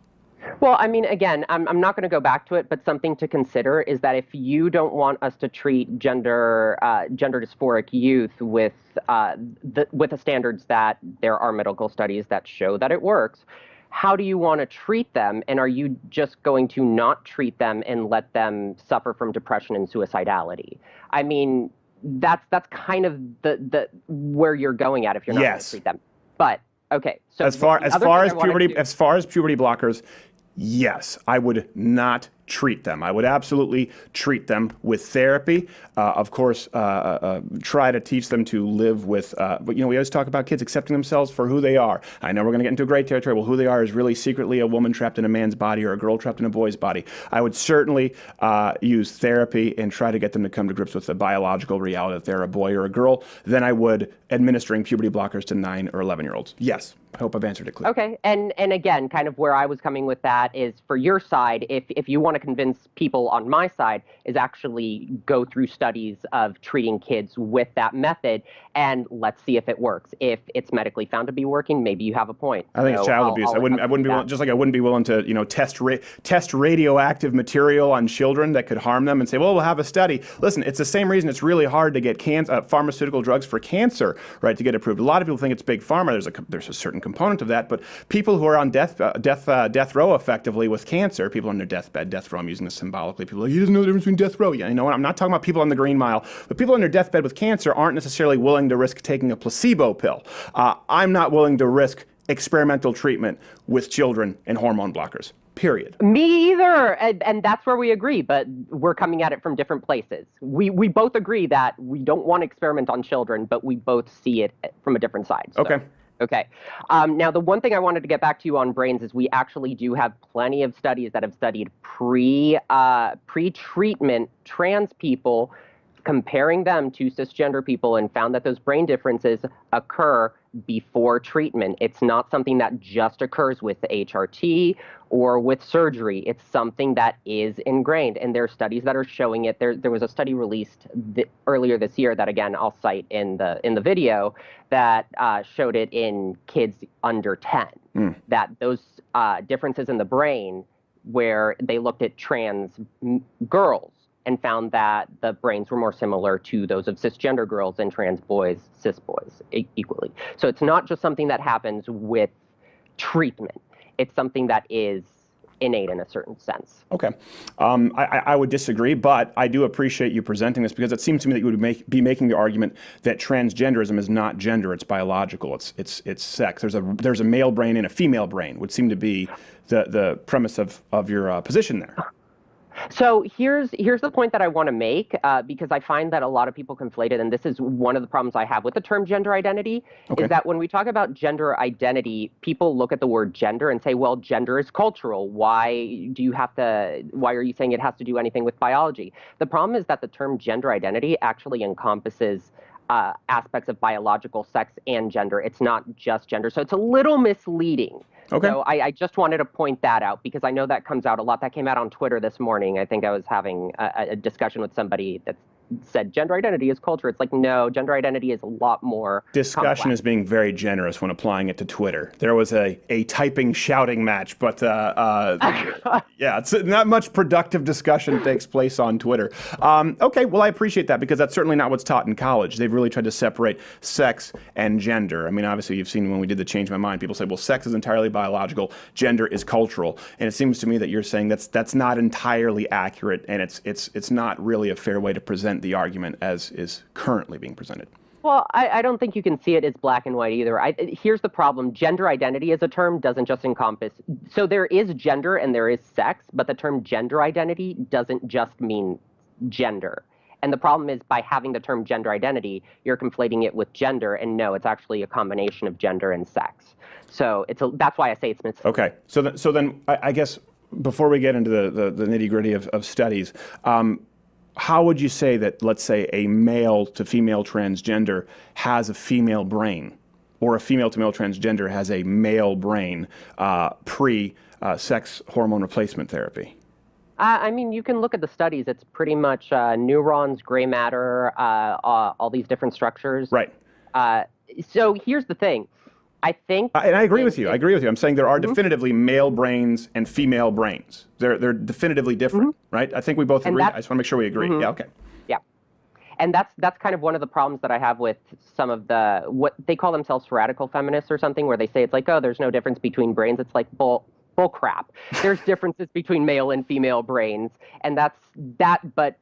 Well, I mean, again, I'm not going to go back to it, but something to consider is that if you don't want us to treat gender dysphoric youth with the standards that there are medical studies that show that it works, how do you want to treat them? And are you just going to not treat them and let them suffer from depression and suicidality? I mean, that's kind of the where you're going at if you're not going to treat them. But okay, so as far as puberty blockers, yes, I would not treat them. I would absolutely treat them with therapy. Of course, try to teach them to live with, but we always talk about kids accepting themselves for who they are. I know we're going to get into a great territory. Well, who they are is really secretly a woman trapped in a man's body or a girl trapped in a boy's body. I would certainly use therapy and try to get them to come to grips with the biological reality that they're a boy or a girl than I would administering puberty blockers to 9 or 11-year-olds. Yes. I hope I've answered it clearly. Okay, and again, kind of where I was coming with that is for your side, if you want to convince people on my side, is actually go through studies of treating kids with that method, and let's see if it works. If it's medically found to be working, maybe you have a point. I think it's child abuse. I wouldn't be willing, just like I wouldn't be willing to test radioactive material on children that could harm them and say, well, we'll have a study. Listen, it's the same reason it's really hard to get pharmaceutical drugs for cancer, right, to get approved. A lot of people think it's big pharma. There's a certain component of that, but people who are on death row effectively with cancer, people on their deathbed, death row, I'm using this symbolically, people are like, he doesn't know the difference between death row. Yeah, you know what, I'm not talking about people on the Green Mile, but people on their deathbed with cancer aren't necessarily willing to risk taking a placebo pill. I'm not willing to risk experimental treatment with children and hormone blockers. Period. Me either, and that's where we agree, but we're coming at it from different places. We both agree that we don't want to experiment on children, but we both see it from a different side. So. Okay. Okay. Now, the one thing I wanted to get back to you on brains is we actually do have plenty of studies that have studied pre-treatment trans people, comparing them to cisgender people, and found that those brain differences occur before treatment. It's not something that just occurs with the HRT or with surgery. It's something that is ingrained, and there are studies that are showing it. There was a study released earlier this year that, again, I'll cite in the video, that showed it in kids under 10, that those differences in the brain, where they looked at trans girls and found that the brains were more similar to those of cisgender girls and trans boys, cis boys, equally. So it's not just something that happens with treatment. It's something that is innate in a certain sense. Okay. I would disagree, but I do appreciate you presenting this, because it seems to me that you would be making the argument that transgenderism is not gender, it's biological, it's sex. There's a male brain and a female brain, would seem to be the premise of your position there. So here's the point that I want to make, because I find that a lot of people conflate it, and this is one of the problems I have with the term gender identity, is that when we talk about gender identity, people look at the word gender and say, well, gender is cultural. Why are you saying it has to do anything with biology? The problem is that the term gender identity actually encompasses aspects of biological sex and gender. It's not just gender. So it's a little misleading. Okay. So I just wanted to point that out, because I know that comes out a lot. That came out on Twitter this morning. I think I was having a discussion with somebody that said gender identity is culture. It's like, no, gender identity is a lot more Discussion complex. is being very generous when applying it to Twitter. There was a typing shouting match, but yeah, it's not much productive discussion takes place on Twitter. Okay, well, I appreciate that, because that's certainly not what's taught in college. They've really tried to separate sex and gender. I mean, obviously, you've seen when we did the Change My Mind, people say, well, sex is entirely biological, gender is cultural. And it seems to me that you're saying that's not entirely accurate, and it's not really a fair way to present the argument as is currently being presented. Well, I don't think you can see it as black and white either. Here's the problem. Gender identity as a term doesn't just encompass. So there is gender and there is sex, but the term gender identity doesn't just mean gender. And the problem is by having the term gender identity, you're conflating it with gender, and no, it's actually a combination of gender and sex. So that's why I say it's misleading. Okay, so then I guess before we get into the nitty-gritty of studies, how would you say that, let's say, a male to female transgender has a female brain, or a female to male transgender has a male brain pre-sex hormone replacement therapy? I mean, you can look at the studies. It's pretty much neurons, gray matter, all these different structures. Right. So here's the thing. I think, and I agree with you. I agree with you. I'm saying there are definitively male brains and female brains. They're definitively different, right? I think we both agree. I just want to make sure we agree. Yeah. Okay. Yeah. And that's kind of one of the problems that I have with some of what they call themselves radical feminists or something, where they say it's like, oh, there's no difference between brains. It's like bull crap. There's differences between male and female brains, and but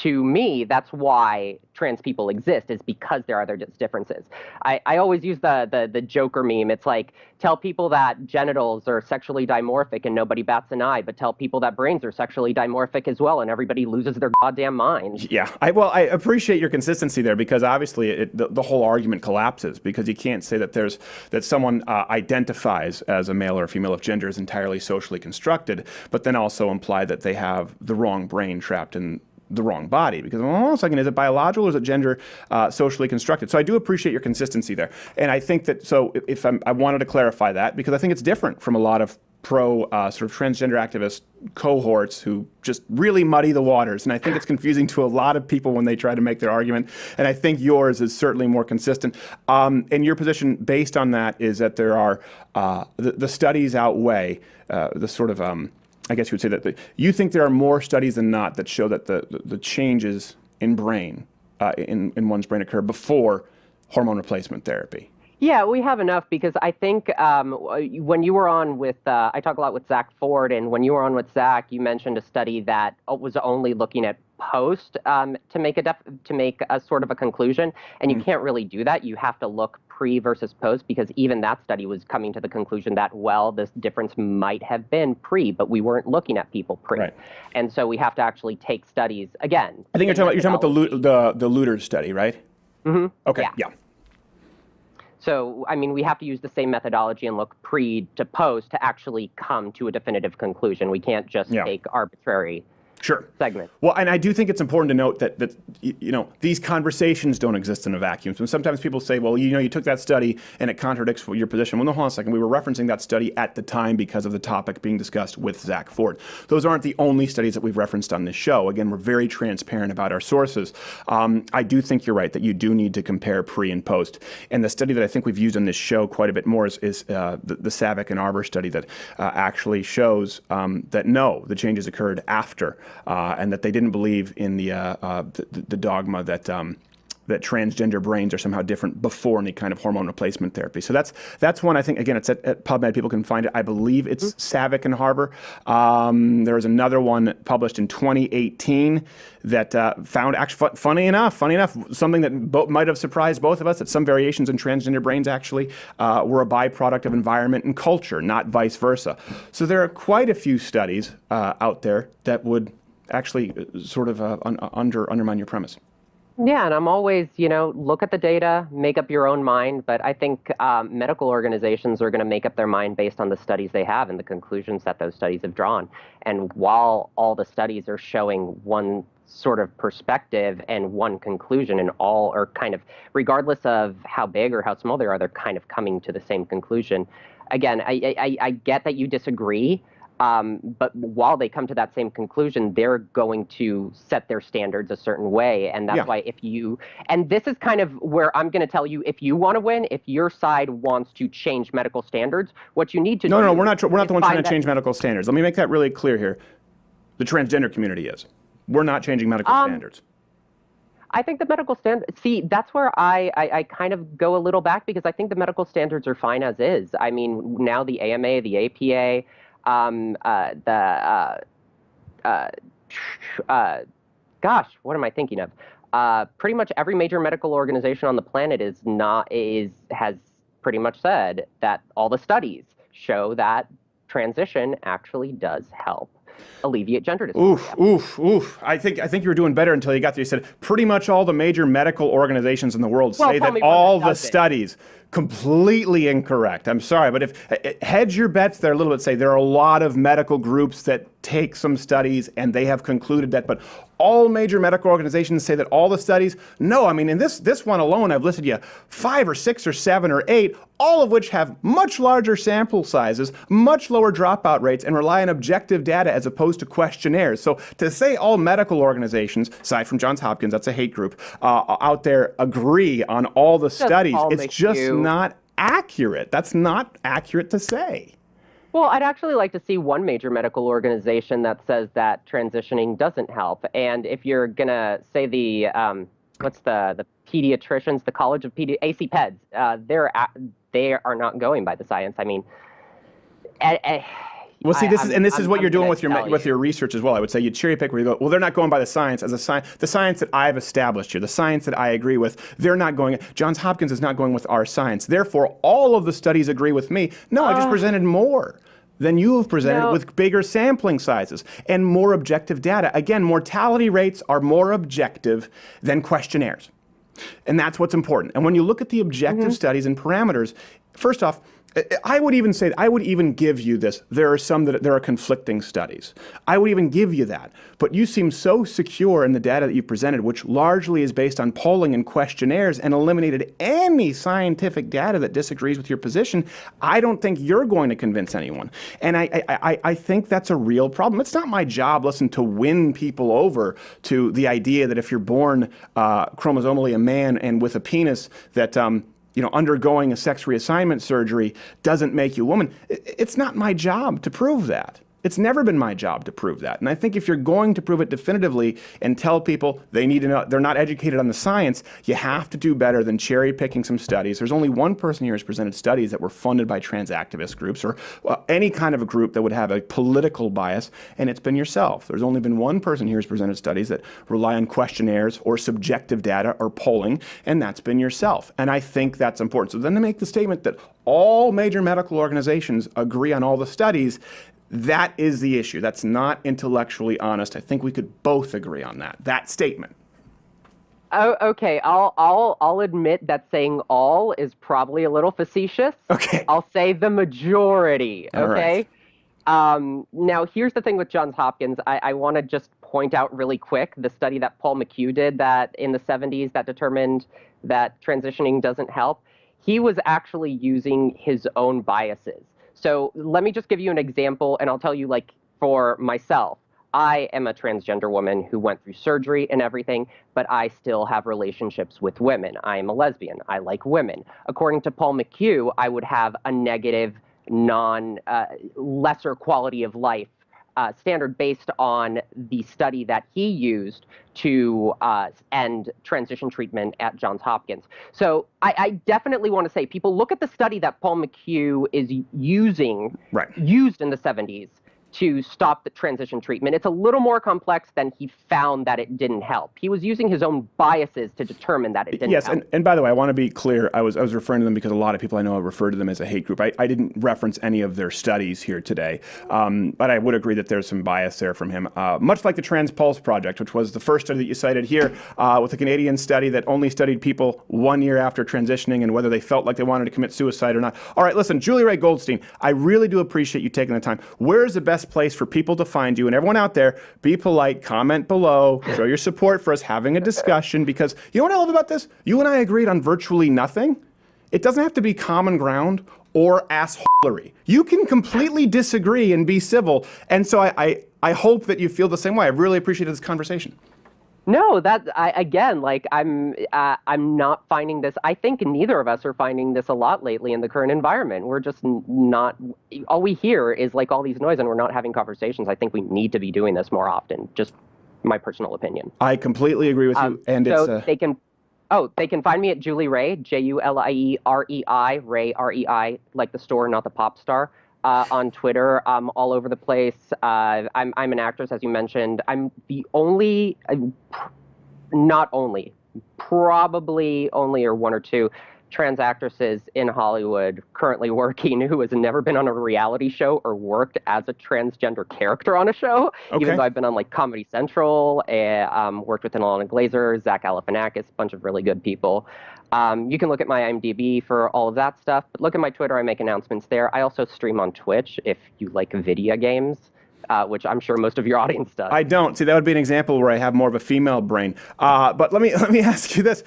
to me, that's why trans people exist, is because there are differences. I always use the Joker meme. It's like, tell people that genitals are sexually dimorphic and nobody bats an eye, but tell people that brains are sexually dimorphic as well and everybody loses their goddamn mind. Yeah, I appreciate your consistency there, because obviously the whole argument collapses, because you can't say that someone identifies as a male or a female if gender is entirely socially constructed, but then also imply that they have the wrong brain trapped in the wrong body, because hold on a second, is it biological or is it gender socially constructed? So I do appreciate your consistency there, and I think that, so if I wanted to clarify that, because I think it's different from a lot of pro sort of transgender activist cohorts who just really muddy the waters, and I think it's confusing to a lot of people when they try to make their argument, and I think yours is certainly more consistent. And your position based on that is that there are the studies outweigh the sort of I guess you would say that you think there are more studies than not that show that the changes in brain, in one's brain, occur before hormone replacement therapy. Yeah, we have enough, because I think when you were on with, I talk a lot with Zach Ford, and when you were on with Zach, you mentioned a study that was only looking at post to make a sort of a conclusion, and you can't really do that. You have to look pre versus post, because even that study was coming to the conclusion that, well, this difference might have been pre, but we weren't looking at people pre. Right. And so we have to actually take studies again. I think you're talking about the Luter study, right? Mm-hmm. Okay. Yeah. So, I mean, we have to use the same methodology and look pre to post to actually come to a definitive conclusion. We can't just take arbitrary segment. Well, and I do think it's important to note that these conversations don't exist in a vacuum. So sometimes people say, well, you took that study and it contradicts your position. Well, no, hold on a second. We were referencing that study at the time because of the topic being discussed with Zach Ford. Those aren't the only studies that we've referenced on this show. Again, we're very transparent about our sources. I do think you're right that you do need to compare pre and post. And the study that I think we've used on this show quite a bit more is the Savick and Arbor study that actually shows that no, the changes occurred after. And that they didn't believe in the dogma that transgender brains are somehow different before any kind of hormone replacement therapy. So that's one, I think, again, it's at PubMed. People can find it. I believe it's Savick and Arbor. There was another one published in 2018 that found, actually, funny enough, something that might have surprised both of us, that some variations in transgender brains actually were a byproduct of environment and culture, not vice versa. So there are quite a few studies out there that would actually sort of undermine your premise. Yeah, and I'm always, look at the data, make up your own mind, but I think medical organizations are going to make up their mind based on the studies they have and the conclusions that those studies have drawn. And while all the studies are showing one sort of perspective and one conclusion, and all are kind of, regardless of how big or how small they are, they're kind of coming to the same conclusion. Again, I get that you disagree, but while they come to that same conclusion, they're going to set their standards a certain way. And that's why and this is kind of where I'm going to tell you, if you want to win, if your side wants to change medical standards, what you need to do. No, we're not the one trying to change medical standards. Let me make that really clear here. The transgender community is. We're not changing medical standards. I think the medical standards, that's where I kind of go a little back, because I think the medical standards are fine as is. I mean, now the AMA, the APA, gosh, what am I thinking of? Pretty much every major medical organization on the planet has pretty much said that all the studies show that transition actually does help. alleviate gender dysphoria. Oof. I think you were doing better until you got there. You said pretty much all the major medical organizations in the world say that all the studies. Completely incorrect. I'm sorry, but if hedge your bets there a little bit, say there are a lot of medical groups that take some studies and they have concluded that, but all major medical organizations say that all the studies, no. I mean, in this one alone, I've listed you 5 or 6 or 7 or 8, all of which have much larger sample sizes, much lower dropout rates, and rely on objective data as opposed to questionnaires. So to say all medical organizations, aside from Johns Hopkins, that's a hate group, out there agree on all the studies, it's just not accurate. That's not accurate to say. Well, I'd actually like to see one major medical organization that says that transitioning doesn't help. And if you're going to say the, what's the pediatricians, the College of AC Peds, they are not going by the science. I mean, well, see, this is what you're doing with your research as well. I would say you cherry pick where you go, well, they're not going by the science the science that I've established here, the science that I agree with. They're not going. Johns Hopkins is not going with our science. Therefore, all of the studies agree with me. No, I just presented more than you have presented with bigger sampling sizes and more objective data. Again, mortality rates are more objective than questionnaires. And that's what's important. And when you look at the objective studies and parameters, first off, I would even give you this. There are some that there are conflicting studies. I would even give you that. But you seem so secure in the data that you presented, which largely is based on polling and questionnaires and eliminated any scientific data that disagrees with your position. I don't think you're going to convince anyone. And I think that's a real problem. It's not my job, listen, to win people over to the idea that if you're born chromosomally a man and with a penis that undergoing a sex reassignment surgery doesn't make you a woman. It's not my job to prove that. It's never been my job to prove that. And I think if you're going to prove it definitively and tell people they need to know, they're not educated on the science, you have to do better than cherry picking some studies. There's only one person here who's presented studies that were funded by trans activist groups or any kind of a group that would have a political bias, and it's been yourself. There's only been one person here who's presented studies that rely on questionnaires or subjective data or polling, and that's been yourself. And I think that's important. So then to make the statement that all major medical organizations agree on all the studies, that is the issue. That's not intellectually honest. I think we could both agree on that statement. Oh, okay. I'll admit that saying all is probably a little facetious. Okay. I'll say the majority. Okay. All right. Now, here's the thing with Johns Hopkins. I want to just point out really quick the study that Paul McHugh did that in the 70s that determined that transitioning doesn't help. He was actually using his own biases. So let me just give you an example, and I'll tell you, like, for myself, I am a transgender woman who went through surgery and everything, but I still have relationships with women. I am a lesbian. I like women. According to Paul McHugh, I would have a negative, lesser quality of life standard based on the study that he used to end transition treatment at Johns Hopkins. So I definitely want to say, people look at the study that Paul McHugh is used in the 70s to stop the transition treatment. It's a little more complex than he found that it didn't help. He was using his own biases to determine that it didn't help. Yes, and by the way, I want to be clear. I was referring to them because a lot of people I know refer to them as a hate group. I didn't reference any of their studies here today, but I would agree that there's some bias there from him. Much like the Trans Pulse Project, which was the first study that you cited here, with a Canadian study that only studied people 1 year after transitioning and whether they felt like they wanted to commit suicide or not. All right, listen, Julie Rei Goldstein, I really do appreciate you taking the time. Where is the best place for people to find you? And everyone out there, be polite, comment below, show your support for us having a discussion, because you know what I love about this? You and I agreed on virtually nothing. It doesn't have to be common ground or assholery. You can completely disagree and be civil. And so I hope that you feel the same way. I really appreciated this conversation. No, I'm not finding this. I think neither of us are finding this a lot lately in the current environment. We're just not, all we hear is like all these noise and we're not having conversations. I think we need to be doing this more often. Just my personal opinion. I completely agree with you. And so they can find me at Julie Rei, JULIEREI, Rei, REI, like the store, not the pop star. On Twitter, all over the place. I'm an actress, as you mentioned. I'm the only, probably only, or one or two, trans actresses in Hollywood currently working who has never been on a reality show or worked as a transgender character on a show, even Okay. though I've been on like Comedy Central, and worked with Ilana Glazer, Zach Galifianakis, a bunch of really good people. You can look at my IMDb for all of that stuff, but look at my Twitter. I make announcements there. I also stream on Twitch if you like video games, which I'm sure most of your audience does. I don't. See, that would be an example where I have more of a female brain. But let me ask you this.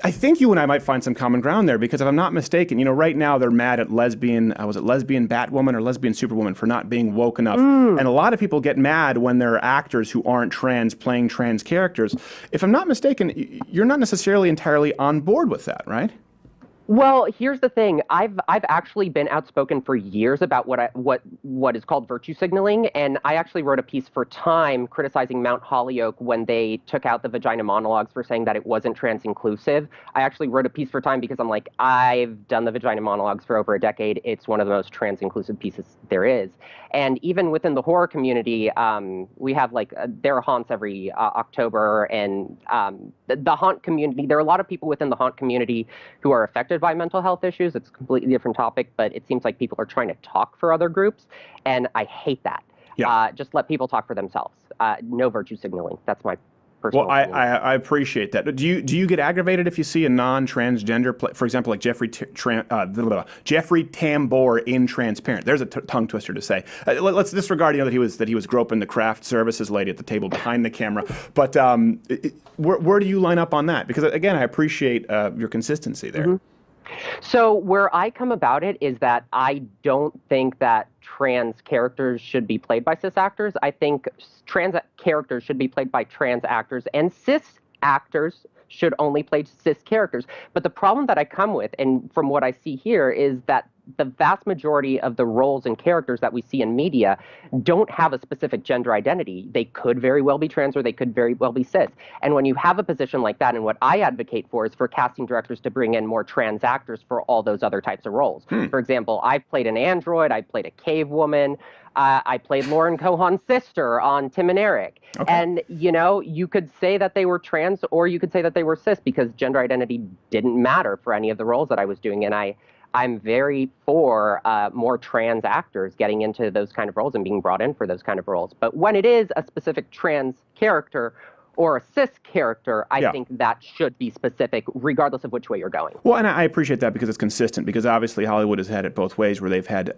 I think you and I might find some common ground there, because if I'm not mistaken, right now they're mad at lesbian Batwoman or lesbian Superwoman for not being woke enough. And a lot of people get mad when there are actors who aren't trans playing trans characters. If I'm not mistaken, you're not necessarily entirely on board with that, right? Well, here's the thing. I've actually been outspoken for years about what is called virtue signaling, and I actually wrote a piece for Time criticizing Mount Holyoke when they took out the vagina monologues for saying that it wasn't trans inclusive. I actually wrote a piece for Time because I'm like, I've done the vagina monologues for over a decade. It's one of the most trans inclusive pieces there is. And even within the horror community, we have like there are haunts every October, and the haunt community. There are a lot of people within the haunt community who are affected by mental health issues. It's a completely different topic, but it seems like people are trying to talk for other groups, and I hate that. Yeah. Just let people talk for themselves. No virtue signaling. That's my personal Well, opinion. I appreciate that. Do you get aggravated if you see a non-transgender, for example, like Jeffrey Tambor in Transparent? There's a tongue twister to say. Let's disregard, that he was groping the craft services lady at the table behind the camera. But where do you line up on that? Because again, I appreciate your consistency there. Mm-hmm. So where I come about it is that I don't think that trans characters should be played by cis actors. I think trans characters should be played by trans actors, and cis actors should only play cis characters. But the problem that I come with, and from what I see here, is that the vast majority of the roles and characters that we see in media don't have a specific gender identity. They could very well be trans, or they could very well be cis. And when you have a position like that, and what I advocate for is for casting directors to bring in more trans actors for all those other types of roles. For example, I've played an android, I played a cave woman, I played Lauren Cohan's sister on Tim and Eric. Okay. And, you could say that they were trans, or you could say that they were cis, because gender identity didn't matter for any of the roles that I was doing. And I'm very for more trans actors getting into those kind of roles and being brought in for those kind of roles. But when it is a specific trans character or a cis character, I think that should be specific, regardless of which way you're going. Well, and I appreciate that because it's consistent. Because obviously Hollywood has had it both ways, where they've had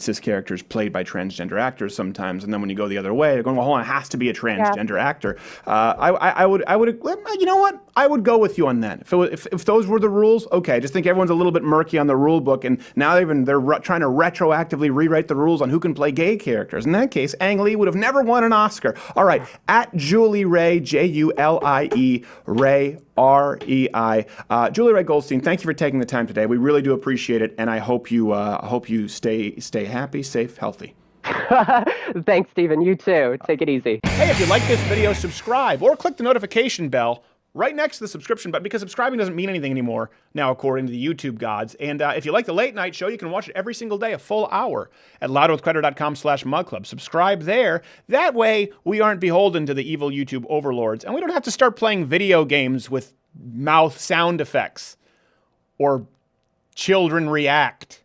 cis characters played by transgender actors sometimes, and then when you go the other way, they're going, well, hold on, it has to be a transgender actor. I would, you know what? I would go with you on that. If those were the rules, okay. I just think everyone's a little bit murky on the rule book, and now they're trying to retroactively rewrite the rules on who can play gay characters. In that case, Ang Lee would have never won an Oscar. All right, at Julie Rei, Julie Rei, REI. Julie Rei Goldstein, thank you for taking the time today. We really do appreciate it, and I hope you stay happy, safe, healthy. Thanks, Stephen. You too. Take it easy. Hey, if you like this video, subscribe or click the notification bell right next to the subscription button, because subscribing doesn't mean anything anymore now, according to the YouTube gods. And if you like the late night show, you can watch it every single day, a full hour, at loudwithcreditor.com/mugclub. Subscribe there. That way, we aren't beholden to the evil YouTube overlords, and we don't have to start playing video games with mouth sound effects or children react.